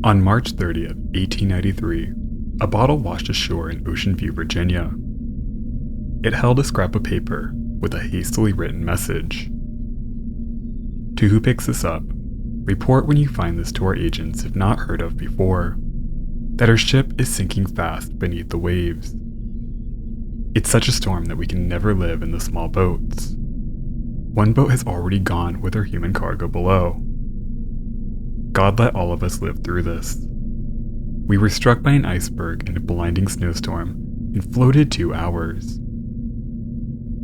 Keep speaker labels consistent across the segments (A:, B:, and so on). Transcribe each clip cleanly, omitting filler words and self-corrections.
A: On March 30th, 1893, a bottle washed ashore in Ocean View, Virginia. It held a scrap of paper with a hastily written message. To who picks this up, report when you find this to our agents if not heard of before, that our ship is sinking fast beneath the waves. It's such a storm that we can never live in the small boats. One boat has already gone with our human cargo below. God let all of us live through this. We were struck by an iceberg in a blinding snowstorm and floated 2 hours.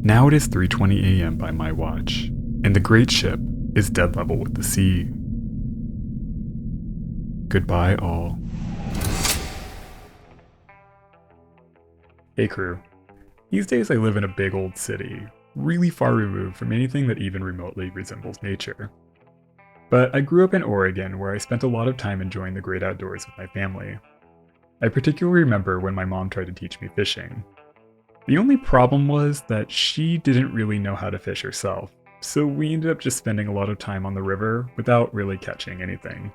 A: Now it is 3:20 a.m. by my watch, and the great ship is dead level with the sea. Goodbye all. Hey crew. These days I live in a big old city, really far removed from anything that even remotely resembles nature. But I grew up in Oregon, where I spent a lot of time enjoying the great outdoors with my family. I particularly remember when my mom tried to teach me fishing. The only problem was that she didn't really know how to fish herself, so we ended up just spending a lot of time on the river without really catching anything.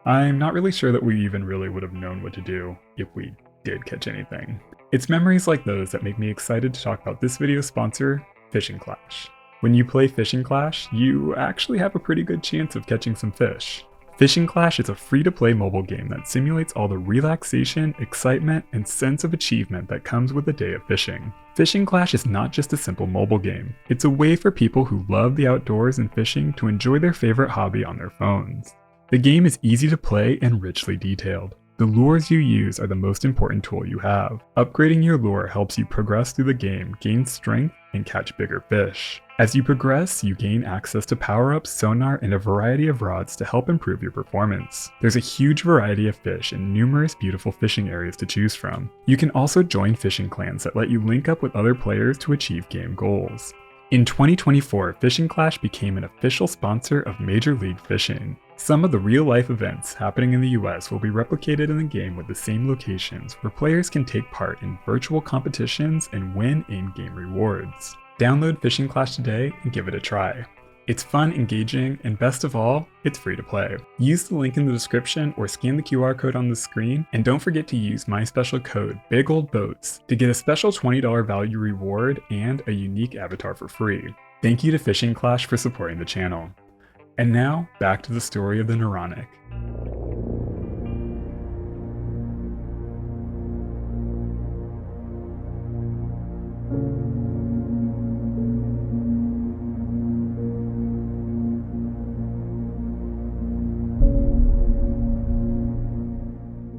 A: I'm not really sure that we even really would have known what to do if we did catch anything. It's memories like those that make me excited to talk about this video's sponsor, Fishing Clash. When you play Fishing Clash, you actually have a pretty good chance of catching some fish. Fishing Clash is a free-to-play mobile game that simulates all the relaxation, excitement, and sense of achievement that comes with a day of fishing. Fishing Clash is not just a simple mobile game, it's a way for people who love the outdoors and fishing to enjoy their favorite hobby on their phones. The game is easy to play and richly detailed. The lures you use are the most important tool you have. Upgrading your lure helps you progress through the game, gain strength, and catch bigger fish. As you progress, you gain access to power-ups, sonar, and a variety of rods to help improve your performance. There's a huge variety of fish and numerous beautiful fishing areas to choose from. You can also join fishing clans that let you link up with other players to achieve game goals. In 2024, Fishing Clash became an official sponsor of Major League Fishing. Some of the real-life events happening in the US will be replicated in the game with the same locations, where players can take part in virtual competitions and win in-game rewards. Download Fishing Clash today and give it a try. It's fun, engaging, and best of all, it's free to play. Use the link in the description or scan the QR code on the screen, and don't forget to use my special code BIGOLDBOATS to get a special $20 value reward and a unique avatar for free. Thank you to Fishing Clash for supporting the channel. And now, back to the story of the Naronic.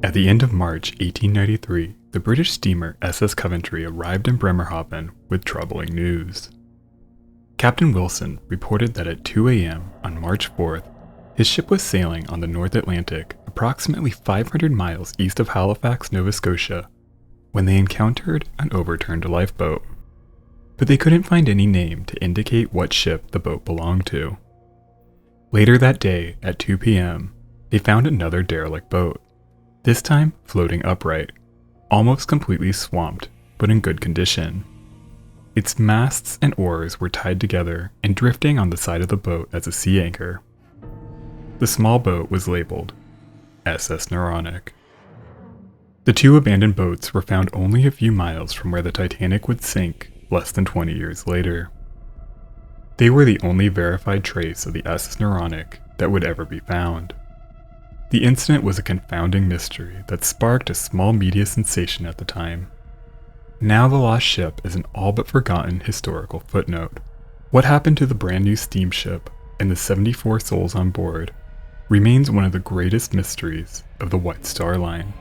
A: At the end of March 1893, the British steamer SS Coventry arrived in Bremerhaven with troubling news. Captain Wilson reported that at 2 a.m. on March 4th, his ship was sailing on the North Atlantic approximately 500 miles east of Halifax, Nova Scotia, when they encountered an overturned lifeboat. But they couldn't find any name to indicate what ship the boat belonged to. Later that day, at 2 p.m., they found another derelict boat, this time floating upright, almost completely swamped, but in good condition. Its masts and oars were tied together and drifting on the side of the boat as a sea anchor. The small boat was labeled SS Naronic. The two abandoned boats were found only a few miles from where the Titanic would sink less than 20 years later. They were the only verified trace of the SS Naronic that would ever be found. The incident was a confounding mystery that sparked a small media sensation at the time. Now the lost ship is an all but forgotten historical footnote. What happened to the brand new steamship and the 74 souls on board remains one of the greatest mysteries of the White Star Line.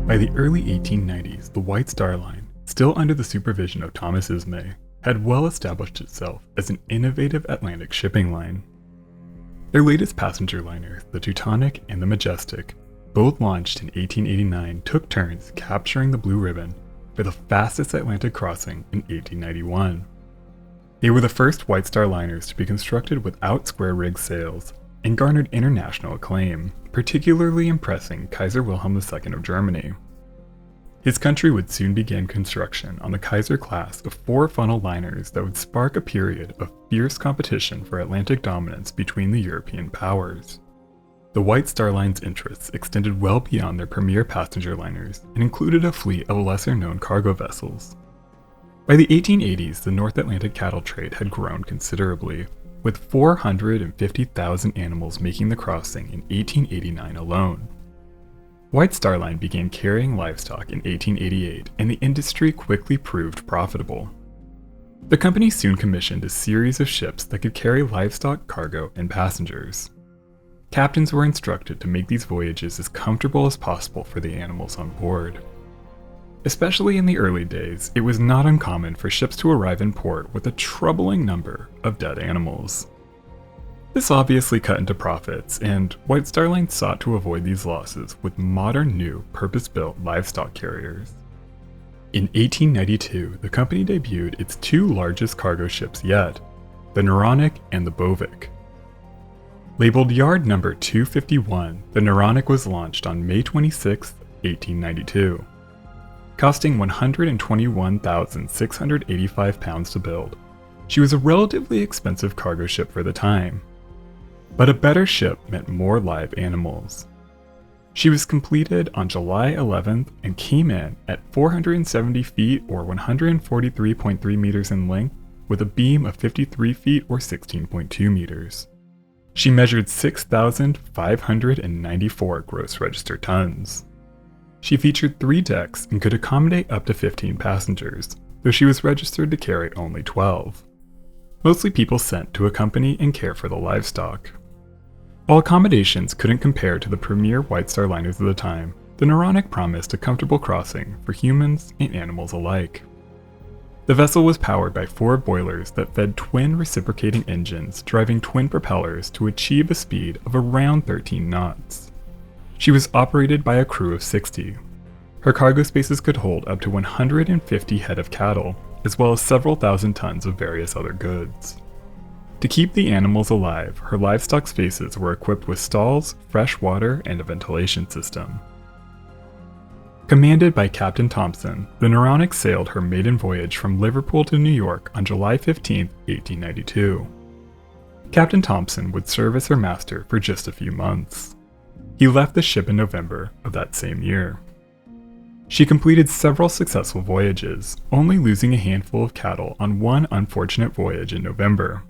A: By the early 1890s, the White Star Line, still under the supervision of Thomas Ismay, had well established itself as an innovative Atlantic shipping line. Their latest passenger liners, the Titanic and the Majestic, both launched in 1889, took turns capturing the Blue Ribbon for the fastest Atlantic crossing in 1891. They were the first White Star liners to be constructed without square rig sails, and garnered international acclaim, particularly impressing Kaiser Wilhelm II of Germany. His country would soon begin construction on the Kaiser class of 4 funnel liners that would spark a period of fierce competition for Atlantic dominance between the European powers. The White Star Line's interests extended well beyond their premier passenger liners and included a fleet of lesser-known cargo vessels. By the 1880s, the North Atlantic cattle trade had grown considerably, with 450,000 animals making the crossing in 1889 alone. White Star Line began carrying livestock in 1888, and the industry quickly proved profitable. The company soon commissioned a series of ships that could carry livestock, cargo, and passengers. Captains were instructed to make these voyages as comfortable as possible for the animals on board. Especially in the early days, it was not uncommon for ships to arrive in port with a troubling number of dead animals. This obviously cut into profits, and White Star Line sought to avoid these losses with modern new purpose-built livestock carriers. In 1892, the company debuted its 2 largest cargo ships yet, the Naronic and the Bovic. Labeled Yard Number 251, the Naronic was launched on May 26, 1892. Costing £121,685 to build, she was a relatively expensive cargo ship for the time. But a better ship meant more live animals. She was completed on July 11th and came in at 470 feet or 143.3 meters in length with a beam of 53 feet or 16.2 meters. She measured 6,594 gross register tons. She featured 3 decks and could accommodate up to 15 passengers, though she was registered to carry only 12. Mostly people sent to accompany and care for the livestock. While accommodations couldn't compare to the premier White Star liners of the time, the Naronic promised a comfortable crossing for humans and animals alike. The vessel was powered by 4 boilers that fed twin reciprocating engines driving twin propellers to achieve a speed of around 13 knots. She was operated by a crew of 60. Her cargo spaces could hold up to 150 head of cattle, as well as several thousand tons of various other goods. To keep the animals alive, her livestock spaces were equipped with stalls, fresh water, and a ventilation system. Commanded by Captain Thompson, the Naronic sailed her maiden voyage from Liverpool to New York on July 15, 1892. Captain Thompson would serve as her master for just a few months. He left the ship in November of that same year. She completed several successful voyages, only losing a handful of cattle on one unfortunate voyage in November.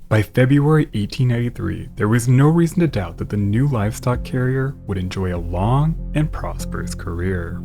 A: By February 1893, there was no reason to doubt that the new livestock carrier would enjoy a long and prosperous career.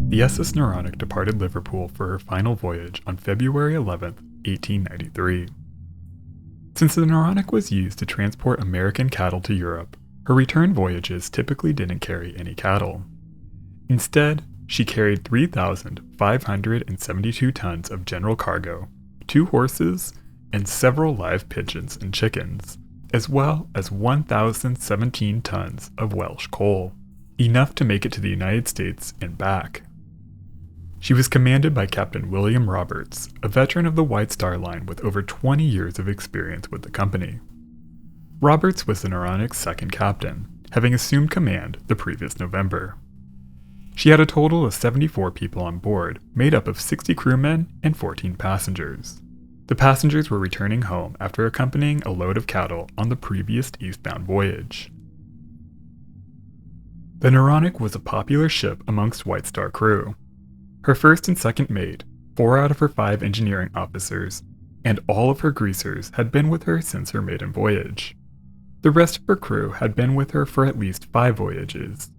A: The SS Naronic departed Liverpool for her final voyage on February 11, 1893. Since the Naronic was used to transport American cattle to Europe, her return voyages typically didn't carry any cattle. Instead, she carried 3,572 tons of general cargo, 2 horses, and several live pigeons and chickens, as well as 1,017 tons of Welsh coal, enough to make it to the United States and back. She was commanded by Captain William Roberts, a veteran of the White Star Line with over 20 years of experience with the company. Roberts was the Naronic's second captain, having assumed command the previous November. She had a total of 74 people on board, made up of 60 crewmen and 14 passengers. The passengers were returning home after accompanying a load of cattle on the previous eastbound voyage. The Naronic was a popular ship amongst White Star crew. Her first and second mate, 4 out of her 5 engineering officers, and all of her greasers had been with her since her maiden voyage. The rest of her crew had been with her for at least 5 voyages.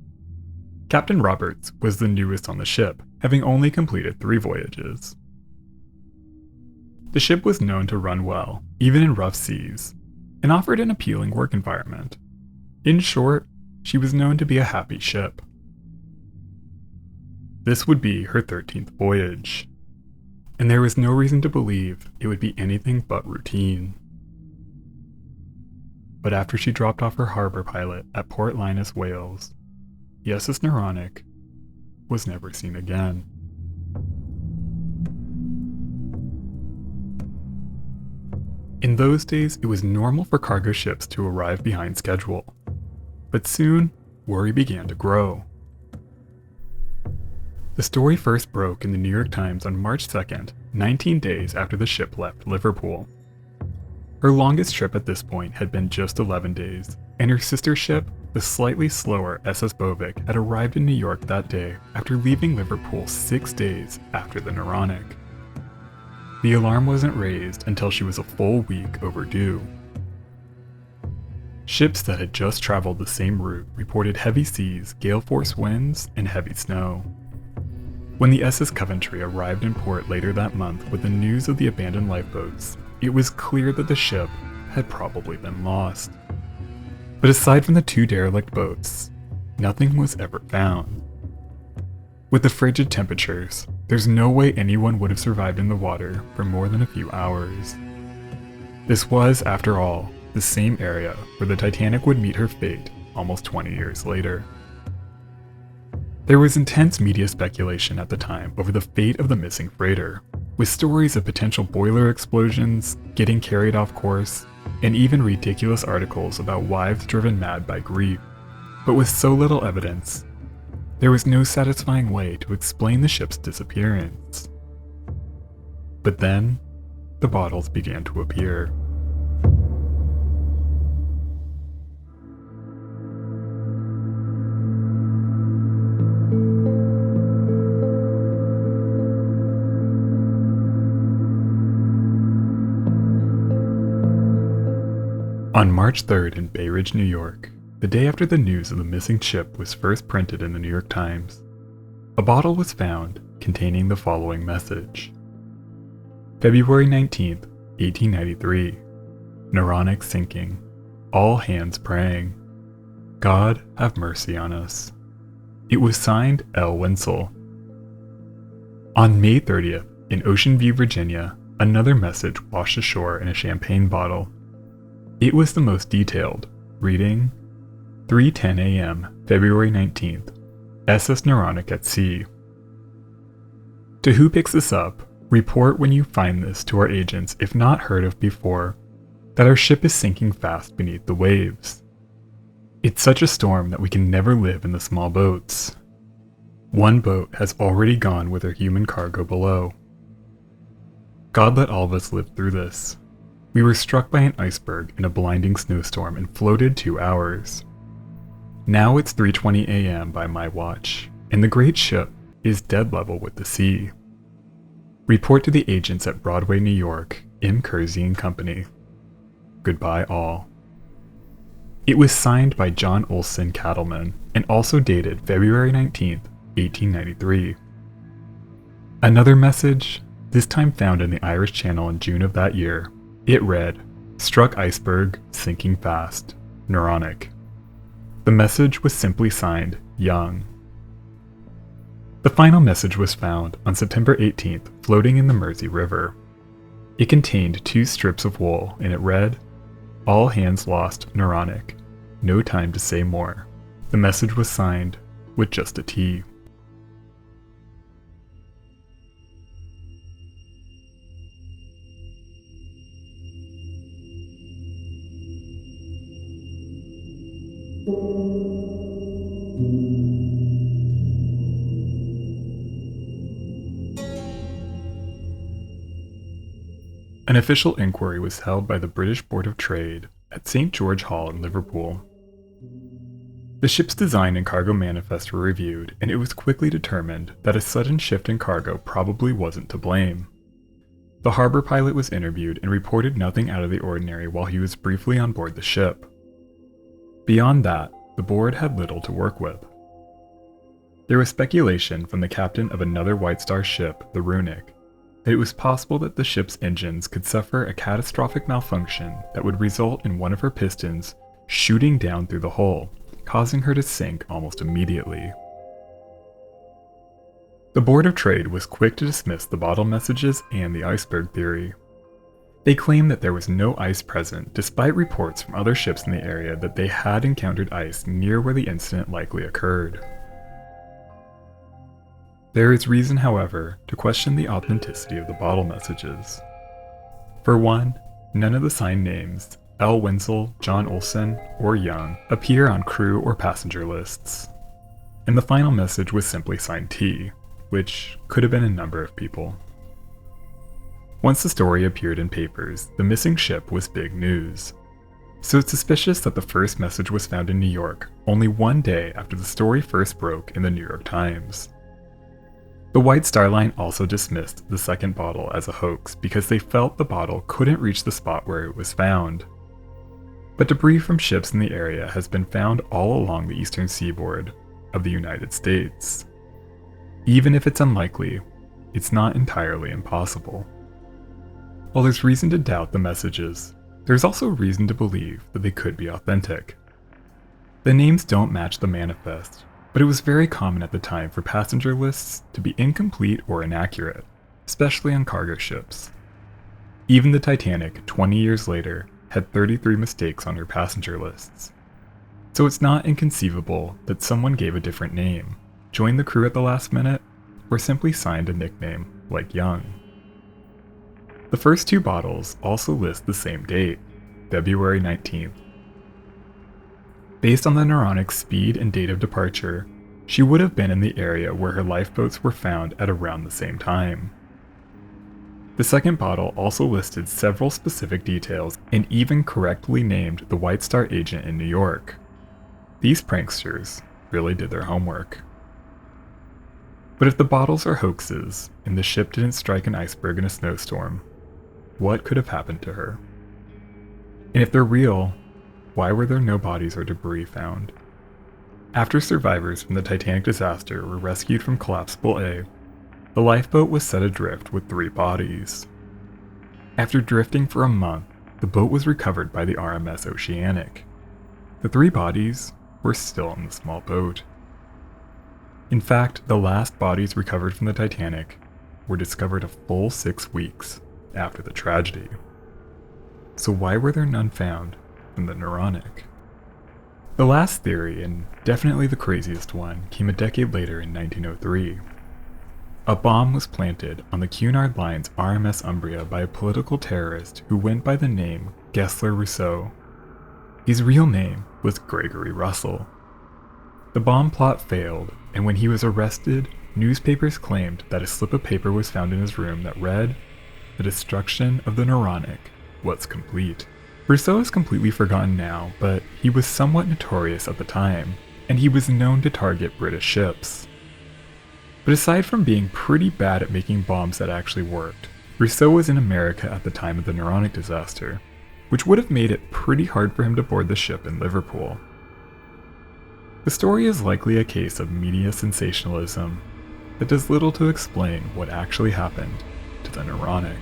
A: Captain Roberts was the newest on the ship, having only completed 3 voyages. The ship was known to run well, even in rough seas, and offered an appealing work environment. In short, she was known to be a happy ship. This would be her 13th voyage. and there was no reason to believe it would be anything but routine. But after she dropped off her harbor pilot at Port Linus, Wales, the SS Naronic was never seen again. In those days, it was normal for cargo ships to arrive behind schedule, but soon, worry began to grow. The story first broke in the New York Times on March 2nd, 19 days after the ship left Liverpool. Her longest trip at this point had been just 11 days, and her sister ship, the slightly slower SS Bovik, had arrived in New York that day after leaving Liverpool 6 days after the Naronic. The alarm wasn't raised until she was a full week overdue. Ships that had just traveled the same route reported heavy seas, gale-force winds, and heavy snow. When the SS Coventry arrived in port later that month with the news of the abandoned lifeboats, it was clear that the ship had probably been lost. But aside from the 2 derelict boats, nothing was ever found. With the frigid temperatures, there's no way anyone would have survived in the water for more than a few hours. This was, after all, the same area where the Titanic would meet her fate almost 20 years later. There was intense media speculation at the time over the fate of the missing freighter, with stories of potential boiler explosions, getting carried off course, and even ridiculous articles about wives driven mad by grief. But with so little evidence, there was no satisfying way to explain the ship's disappearance. But then, the bottles began to appear. On March 3rd in Bay Ridge, New York, the day after the news of the missing ship was first printed in the New York Times, a bottle was found containing the following message. February 19th, 1893. Naronic sinking. All hands praying. God have mercy on us. It was signed L. Winsell. On May 30th, in Ocean View, Virginia, another message washed ashore in a champagne bottle. It was the most detailed, reading, 3:10 a.m., February 19th, SS Naronic at sea. To who picks this up, report when you find this to our agents if not heard of before, that our ship is sinking fast beneath the waves. It's such a storm that we can never live in the small boats. One boat has already gone with her human cargo below. God let all of us live through this. We were struck by an iceberg in a blinding snowstorm and floated 2 hours. Now it's 3:20 a.m. by my watch, and the great ship is dead level with the sea. Report to the agents at Broadway, New York, M. Kersey and Company. Goodbye all. It was signed by John Olson Cattleman and also dated February 19th, 1893. Another message, this time found in the Irish Channel in June of that year. It read, struck iceberg, sinking fast, Naronic. The message was simply signed, Young. The final message was found on September 18th, floating in the Mersey River. It contained 2 strips of wool, and it read, all hands lost, Naronic. No time to say more. The message was signed with just a T. An official inquiry was held by the British Board of Trade at St. George Hall in Liverpool. The ship's design and cargo manifest were reviewed, and it was quickly determined that a sudden shift in cargo probably wasn't to blame. The harbor pilot was interviewed and reported nothing out of the ordinary while he was briefly on board the ship. Beyond that, the board had little to work with. There was speculation from the captain of another White Star ship, the Runic, that it was possible that the ship's engines could suffer a catastrophic malfunction that would result in one of her pistons shooting down through the hull, causing her to sink almost immediately. The Board of Trade was quick to dismiss the bottle messages and the iceberg theory. They claimed that there was no ice present, despite reports from other ships in the area that they had encountered ice near where the incident likely occurred. There is reason, however, to question the authenticity of the bottle messages. For one, none of the signed names, L. Wenzel, John Olson, or Young, appear on crew or passenger lists. And the final message was simply signed T, which could have been a number of people. Once the story appeared in papers, the missing ship was big news. So it's suspicious that the first message was found in New York only one day after the story first broke in the New York Times. The White Star Line also dismissed the second bottle as a hoax because they felt the bottle couldn't reach the spot where it was found. But debris from ships in the area has been found all along the eastern seaboard of the United States. Even if it's unlikely, it's not entirely impossible. While there's reason to doubt the messages, there's also reason to believe that they could be authentic. The names don't match the manifest, but it was very common at the time for passenger lists to be incomplete or inaccurate, especially on cargo ships. Even the Titanic, 20 years later, had 33 mistakes on her passenger lists. So it's not inconceivable that someone gave a different name, joined the crew at the last minute, or simply signed a nickname like Young. The first two bottles also list the same date, February 19th. Based on the Naronic's speed and date of departure, she would have been in the area where her lifeboats were found at around the same time. The second bottle also listed several specific details and even correctly named the White Star agent in New York. These pranksters really did their homework. But if the bottles are hoaxes and the ship didn't strike an iceberg in a snowstorm, what could have happened to her? And if they're real, why were there no bodies or debris found? After survivors from the Titanic disaster were rescued from Collapsible A, the lifeboat was set adrift with 3 bodies. After drifting for a month, the boat was recovered by the RMS Oceanic. The 3 bodies were still in the small boat. In fact, the last bodies recovered from the Titanic were discovered a full 6 weeks after the tragedy. So why were there none found from the Naronic? The last theory, and definitely the craziest one, came a decade later in 1903. A bomb was planted on the Cunard Line's RMS Umbria by a political terrorist who went by the name Gessler Rousseau. His real name was Gregory Russell. The bomb plot failed, and when he was arrested, newspapers claimed that a slip of paper was found in his room that read, "The destruction of the Naronic was complete." Rousseau is completely forgotten now, but he was somewhat notorious at the time, and he was known to target British ships. But aside from being pretty bad at making bombs that actually worked, Rousseau was in America at the time of the Naronic disaster, which would have made it pretty hard for him to board the ship in Liverpool. The story is likely a case of media sensationalism that does little to explain what actually happened to the Naronic.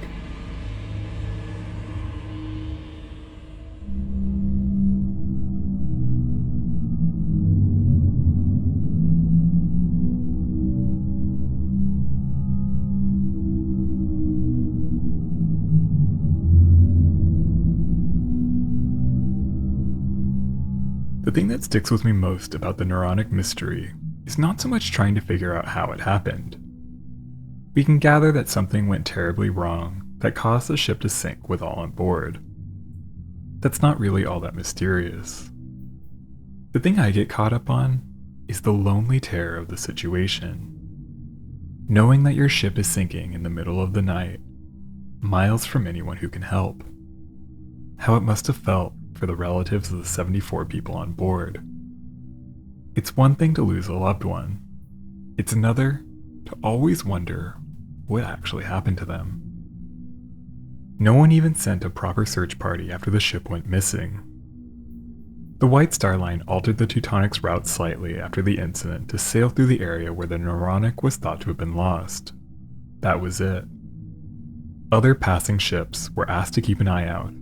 A: The thing that sticks with me most about the Naronic mystery is not so much trying to figure out how it happened. We can gather that something went terribly wrong that caused the ship to sink with all on board. That's not really all that mysterious. The thing I get caught up on is the lonely terror of the situation. Knowing that your ship is sinking in the middle of the night, miles from anyone who can help. How it must have felt for the relatives of the 74 people on board. It's one thing to lose a loved one. It's another to always wonder what actually happened to them. No one even sent a proper search party after the ship went missing. The White Star Line altered the Teutonic's route slightly after the incident to sail through the area where the Naronic was thought to have been lost. That was it. Other passing ships were asked to keep an eye out,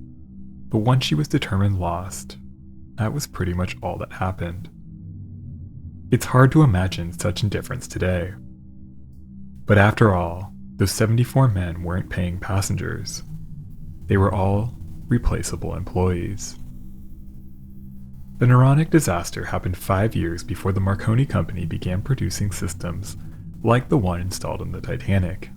A: but once she was determined lost, that was pretty much all that happened. It's hard to imagine such indifference today. But after all, those 74 men weren't paying passengers. They were all replaceable employees. The Naronic disaster happened 5 years before the Marconi Company began producing systems like the one installed in the Titanic.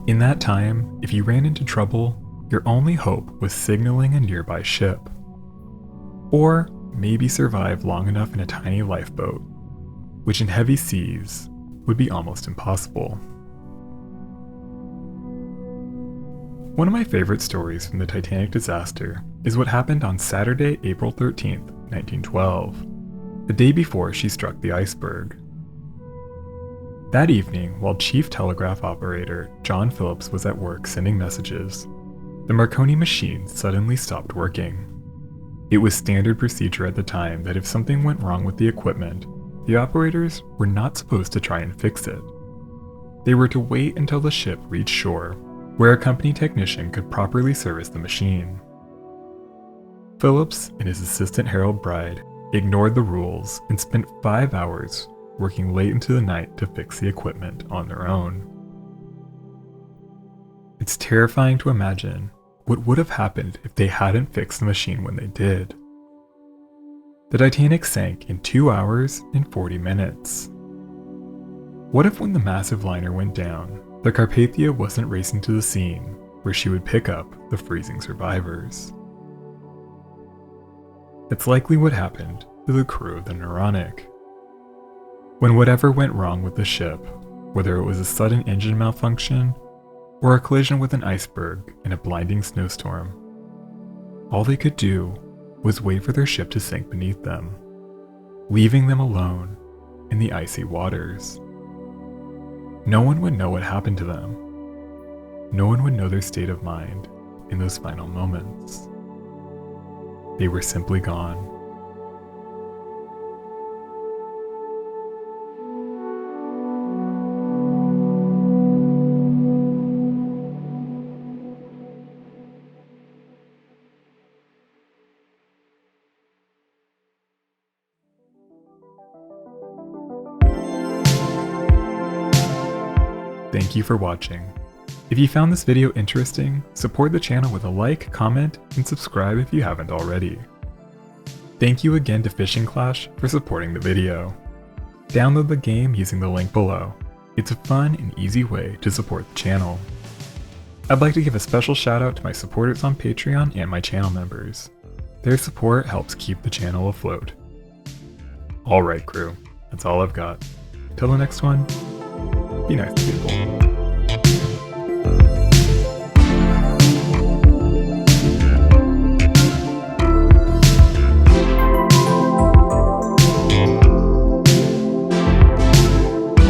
A: In that time, if you ran into trouble, your only hope was signaling a nearby ship, or maybe survive long enough in a tiny lifeboat, which in heavy seas would be almost impossible. One of my favorite stories from the Titanic disaster is what happened on Saturday, April 13th, 1912, the day before she struck the iceberg. That evening, while Chief Telegraph Operator John Phillips was at work sending messages, the Marconi machine suddenly stopped working. It was standard procedure at the time that if something went wrong with the equipment, the operators were not supposed to try and fix it. They were to wait until the ship reached shore, where a company technician could properly service the machine. Phillips and his assistant Harold Bride ignored the rules and spent 5 hours working late into the night to fix the equipment on their own. It's terrifying to imagine what would have happened if they hadn't fixed the machine when they did. The Titanic sank in 2 hours and 40 minutes. What if when the massive liner went down, the Carpathia wasn't racing to the scene where she would pick up the freezing survivors? It's likely what happened to the crew of the Naronic. When whatever went wrong with the ship, whether it was a sudden engine malfunction or a collision with an iceberg in a blinding snowstorm, all they could do was wait for their ship to sink beneath them, leaving them alone in the icy waters. No one would know what happened to them. No one would know their state of mind in those final moments. They were simply gone. Thank you for watching. If you found this video interesting, support the channel with a like, comment, and subscribe if you haven't already. Thank you again to Fishing Clash for supporting the video. Download the game using the link below. It's a fun and easy way to support the channel. I'd like to give a special shout out to my supporters on Patreon and my channel members. Their support helps keep the channel afloat. Alright crew, that's all I've got. Till the next one, be nice to people.